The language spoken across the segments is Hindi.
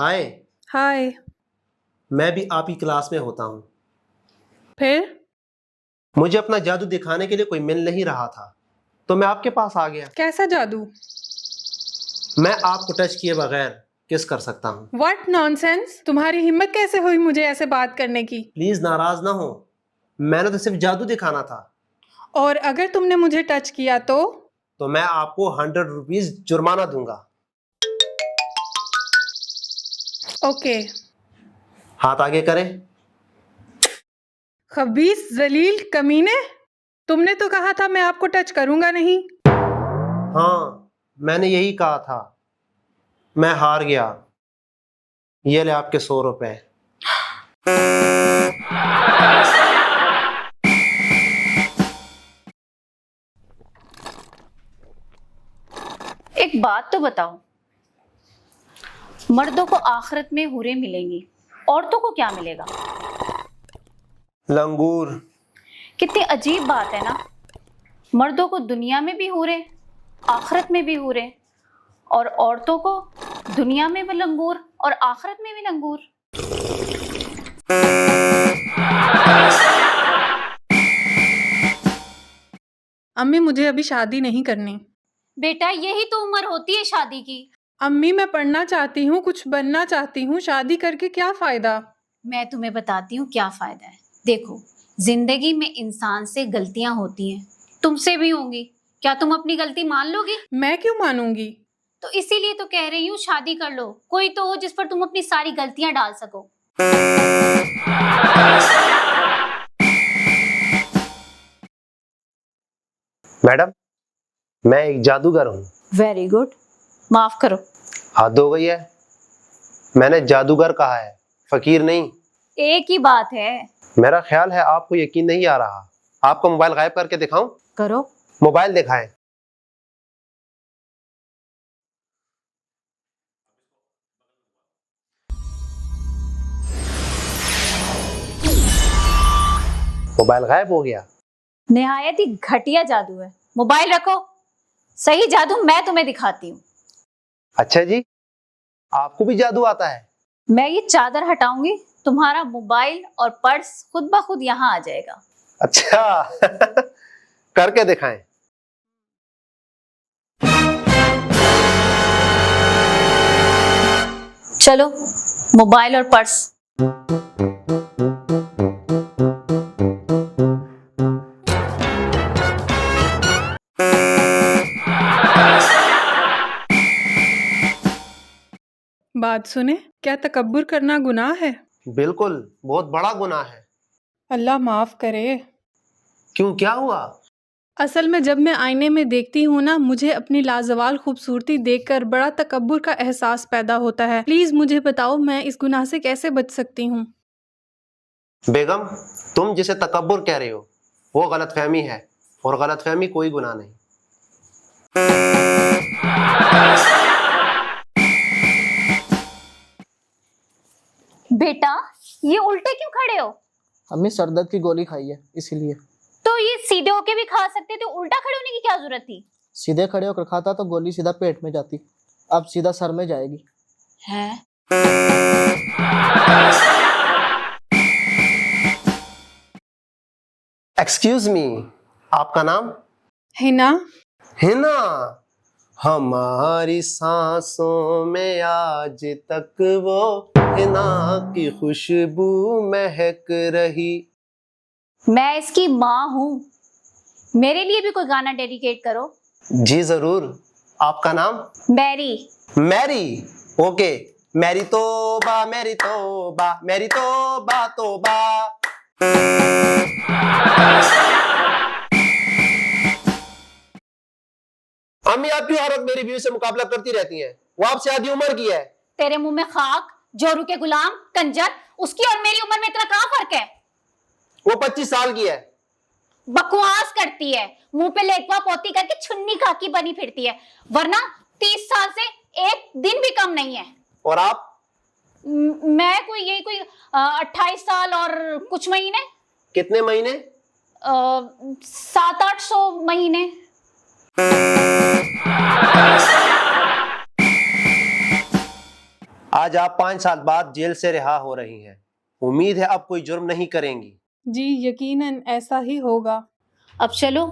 हाय। हाय। मैं भी आप ही क्लास में होता हूँ। फिर? मुझे अपना जादू दिखाने के लिए कोई मिल नहीं रहा था, तो मैं आपके पास आ गया। कैसा जादू? मैं आपको टच किए बगैर किस कर सकता हूँ। What nonsense! तुम्हारी हिम्मत कैसे हुई मुझे ऐसे बात करने की? प्लीज नाराज ना हो, मैंने तो सिर्फ जादू दिखाना था। और अगर तुमने मुझे टच किया तो मैं आपको 100 रुपीज जुर्माना दूंगा। ओके। हाथ आगे करें। खबीस जलील कमीने, तुमने तो कहा था मैं आपको टच करूंगा नहीं। हाँ, मैंने यही कहा था। मैं हार गया। ये ले आपके 100 रुपए। एक बात तो बताओ, मर्दों को आखिरत में हूरें मिलेंगी, औरतों को क्या मिलेगा? लंगूर। कितनी अजीब बात है ना। मर्दों को दुनिया में भी हूरें, आखिरत में भी हूरें, और औरतों को दुनिया में भी लंगूर और आखिरत में भी लंगूर। अम्मी, मुझे अभी शादी नहीं करनी। बेटा, यही तो उम्र होती है शादी की। अम्मी, मैं पढ़ना चाहती हूँ, कुछ बनना चाहती हूँ। शादी करके क्या फायदा? मैं तुम्हें बताती हूँ क्या फायदा है। देखो, जिंदगी में इंसान से गलतियां होती हैं, तुमसे भी होंगी। क्या तुम अपनी गलती मान लोगी? मैं क्यों मानूंगी? तो इसीलिए तो कह रही हूँ, शादी कर लो। कोई तो हो जिस पर तुम अपनी सारी गलतियां डाल सको। मैडम, मैं एक जादूगर हूँ। वेरी गुड, माफ करो। हद हो गई है। मैंने जादूगर कहा है, फकीर नहीं। एक ही बात है। मेरा ख्याल है आपको यकीन नहीं आ रहा। आपको मोबाइल गायब करके दिखाऊं? करो। मोबाइल दिखाएं। मोबाइल गायब हो गया। निहायत ही घटिया जादू है। मोबाइल रखो, सही जादू मैं तुम्हें दिखाती हूँ। अच्छा जी, आपको भी जादू आता है? मैं ये चादर हटाऊंगी, तुम्हारा मोबाइल और पर्स खुद ब खुद यहाँ आ जाएगा। अच्छा करके दिखाएं। चलो, मोबाइल और पर्स। बात सुने, क्या तकब्बुर करना गुनाह है? बिल्कुल, बहुत बड़ा गुनाह है। अल्लाह माफ करे। क्यों, क्या हुआ? असल में जब मैं आईने में देखती हूँ ना, मुझे अपनी लाजवाल खूबसूरती देखकर बड़ा तकब्बुर का एहसास पैदा होता है। प्लीज मुझे बताओ, मैं इस गुनाह से कैसे बच सकती हूँ? बेगम, तुम जिसे तकब्बुर कह रहे हो वो गलतफहमी है, और गलतफहमी कोई गुनाह नहीं। बेटा, ये उल्टे क्यों खड़े हो? अम्मी, सर दर्द की गोली खाई है इसीलिए। तो ये सीधे होके भी खा सकते थे, उल्टा खड़े होने की क्या जरूरत थी? सीधे खड़े होकर खाता तो गोली सीधा पेट में जाती, अब सीधा सर में जाएगी। है? एक्सक्यूज मी, आपका नाम? हिना। हिना। हमारी सांसों में आज तक वो हिना की खुशबू महक रही। मैं इसकी माँ हूँ, मेरे लिए भी कोई गाना डेडिकेट करो। जी जरूर। आपका नाम? मैरी। मैरी। ओके। मैरी तोबा, मैरी तोबा, मैरी तोबा तोबा। अम्मी, आपकी औरत मेरी बीवी से मुकाबला करती रहती हैं। वो आपसे आधी उम्र की है। तेरे मुंह में खाक, जोरू के गुलाम, कंजर। उसकी और मेरी उम्र में इतना कहाँ फर्क है? वो 25 साल की है। बकवास करती है, मुंह पे लेटवा पोती करके छुन्नी खाकी बनी फिरती है, वरना 30 साल से एक दिन भी कम नहीं है। और आप? मैं कोई 28 साल और कुछ महीने। कितने महीने? 700-800 महीने। आज आज आप 5 साल बाद जेल से रिहा हो रही हैं। उम्मीद है अब कोई जुर्म नहीं करेंगी। जी यकीनन ऐसा ही होगा। अब चलो,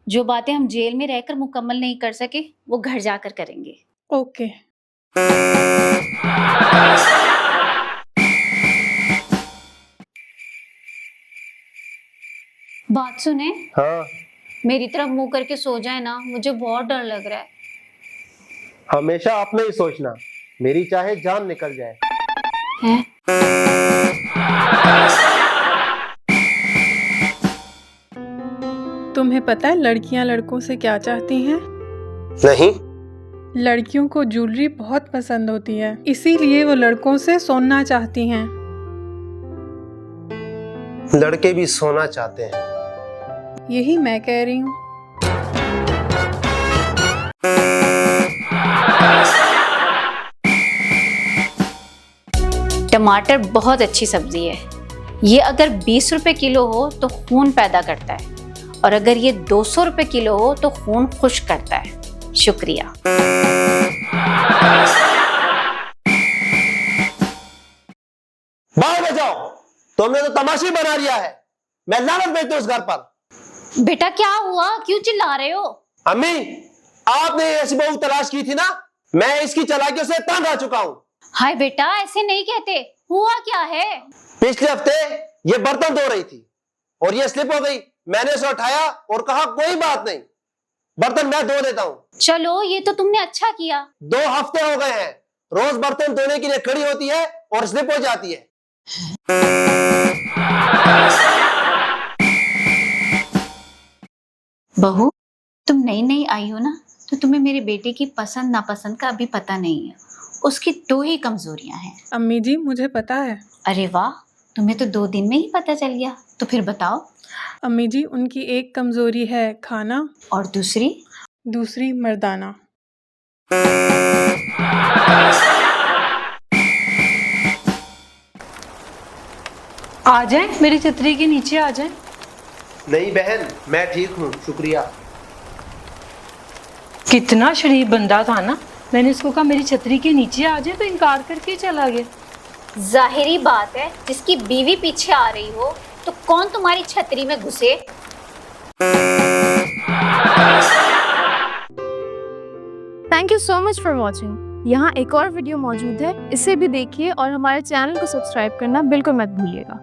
जो बातें हम जेल में रहकर मुकम्मल नहीं कर सके वो घर जाकर करेंगे। ओके। बात सुने, हाँ, मेरी तरफ मुंह करके सो जाए ना, मुझे बहुत डर लग रहा है। हमेशा अपने ही सोचना, मेरी चाहे जान निकल जाए। हैं? तुम्हें पता है लड़कियां लड़कों से क्या चाहती हैं? नहीं। लड़कियों को ज्वेलरी बहुत पसंद होती है, इसीलिए वो लड़कों से सोना चाहती हैं। लड़के भी सोना चाहते हैं। यही मैं कह रही हूँ। टमाटर बहुत अच्छी सब्जी है। ये अगर 20 रुपए किलो हो तो खून पैदा करता है, और अगर ये 200 रुपए किलो हो तो खून खुश्क करता है। शुक्रिया। बाहर बजाओ, तुमने तो तमाशी बना लिया है। मैं लानत भेजता हूं इस घर पर। बेटा क्या हुआ, क्यों चिल्ला रहे हो? अम्मी, आपने ऐसी बहू तलाश की थी ना, मैं इसकी चालाकियों से तंग आ चुका हूँ। हाय बेटा, ऐसे नहीं कहते। हुआ क्या है? पिछले हफ्ते ये बर्तन धो रही थी और ये स्लिप हो गई। मैंने उसे उठाया और कहा कोई बात नहीं, बर्तन मैं धो देता हूँ। चलो, ये तो तुमने अच्छा किया। 2 हफ्ते हो गए हैं, रोज बर्तन धोने के लिए खड़ी होती है और स्लिप हो जाती है। बहू, तुम नई नई आई हो ना, तो तुम्हें मेरे बेटे की पसंद नापसंद का अभी पता नहीं है। उसकी 2 ही कमजोरियां हैं। अम्मी जी मुझे पता है। अरे वाह, तुम्हें तो 2 दिन में ही पता चल गया। तो फिर बताओ। अम्मी जी उनकी एक कमजोरी है खाना, और दूसरी मर्दाना। आ जाए, मेरी छतरी के नीचे आ जाए। नहीं बहन, मैं ठीक हूँ, शुक्रिया। कितना शरीफ बंदा था ना, मैंने इसको कहा मेरी छतरी के नीचे आ जाए तो इनकार करके चला गया। जाहिरी बात है, जिसकी बीवी पीछे आ रही हो तो कौन तुम्हारी छतरी में घुसे। Thank you so much for watching. यहाँ एक और वीडियो मौजूद है, इसे भी देखिए और हमारे चैनल को सब्सक्राइब करना बिल्कुल मत भूलिएगा।